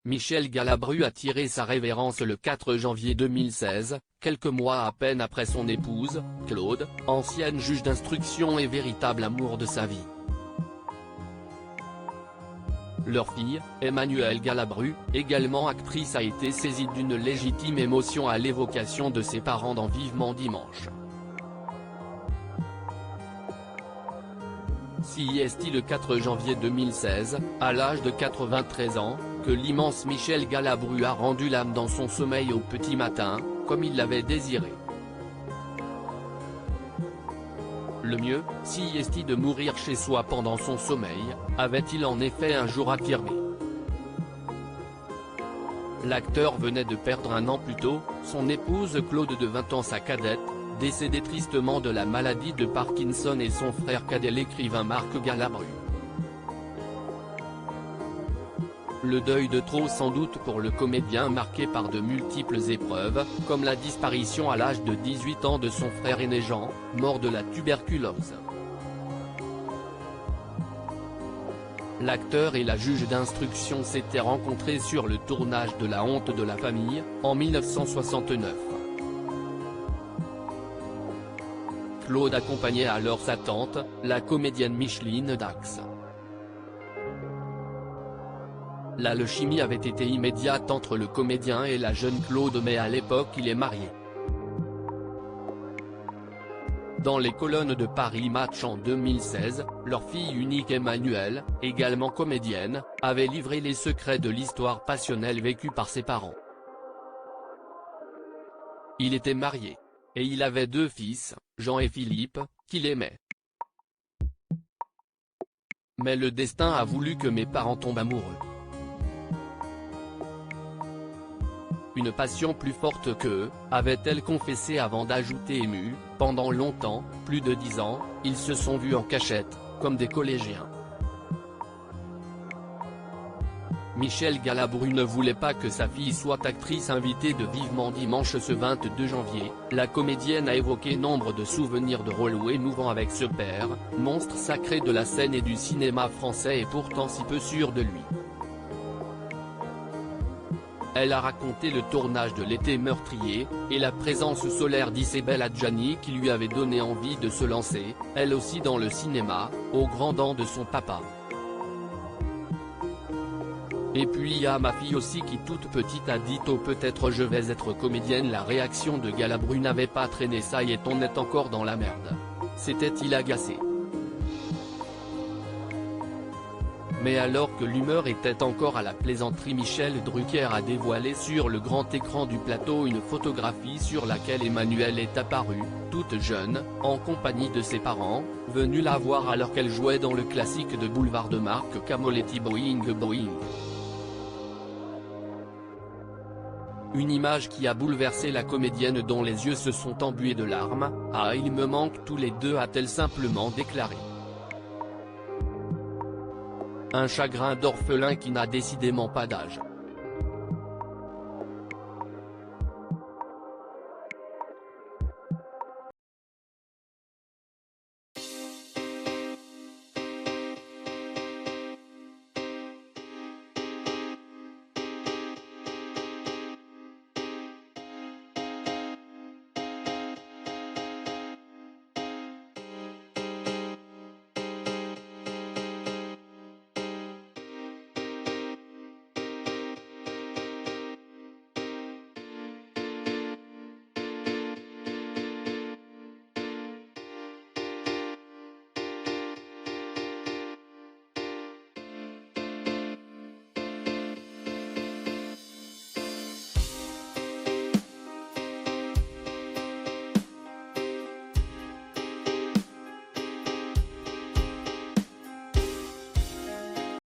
Michel Galabru a tiré sa révérence le 4 janvier 2016, quelques mois à peine après son épouse, Claude, ancienne juge d'instruction et véritable amour de sa vie. Leur fille, Emmanuelle Galabru, également actrice, a été saisie d'une légitime émotion à l'évocation de ses parents dans Vivement Dimanche. C'est le 4 janvier 2016, à l'âge de 93 ans, que l'immense Michel Galabru a rendu l'âme dans son sommeil au petit matin, comme il l'avait désiré. Le mieux, c'est de mourir chez soi pendant son sommeil, avait-il en effet un jour affirmé. L'acteur venait de perdre un an plus tôt, son épouse Claude de 20 ans, sa cadette, décédée tristement de la maladie de Parkinson, et son frère cadet l'écrivain Marc Galabru. Le deuil de trop sans doute pour le comédien, marqué par de multiples épreuves, comme la disparition à l'âge de 18 ans de son frère aîné Jean, mort de la tuberculose. L'acteur et la juge d'instruction s'étaient rencontrés sur le tournage de La honte de la famille, en 1969. Claude accompagnait alors sa tante, la comédienne Micheline Dax. L'alchimie avait été immédiate entre le comédien et la jeune Claude, mais à l'époque il est marié. Dans les colonnes de Paris Match en 2016, leur fille unique Emmanuelle, également comédienne, avait livré les secrets de l'histoire passionnelle vécue par ses parents. Il était marié. Et il avait 2 fils, Jean et Philippe, qu'il aimait. Mais le destin a voulu que mes parents tombent amoureux. Une passion plus forte qu'eux, avait-elle confessé avant d'ajouter émue, pendant longtemps, plus de 10 ans, ils se sont vus en cachette, comme des collégiens. Michel Galabru ne voulait pas que sa fille soit actrice invitée de Vivement Dimanche ce 22 janvier, la comédienne a évoqué nombre de souvenirs de rôles émouvants avec ce père, monstre sacré de la scène et du cinéma français et pourtant si peu sûr de lui. Elle a raconté le tournage de L'été meurtrier, et la présence solaire d'Isabelle Adjani qui lui avait donné envie de se lancer, elle aussi dans le cinéma, aux grands dents de son papa. Et puis il y a ma fille aussi qui toute petite a dit oh peut-être je vais être comédienne. La réaction de Galabru n'avait pas traîné, ça y est on est encore dans la merde. S'était-il agacé. Mais alors que l'humeur était encore à la plaisanterie, Michel Drucker a dévoilé sur le grand écran du plateau une photographie sur laquelle Emmanuelle est apparue, toute jeune, en compagnie de ses parents, venus la voir alors qu'elle jouait dans le classique de boulevard de Marc Camoletti Boing Boing. Une image qui a bouleversé la comédienne dont les yeux se sont embués de larmes. « Ah, ils me manquent tous les deux », a-t-elle simplement déclaré. Un chagrin d'orphelin qui n'a décidément pas d'âge.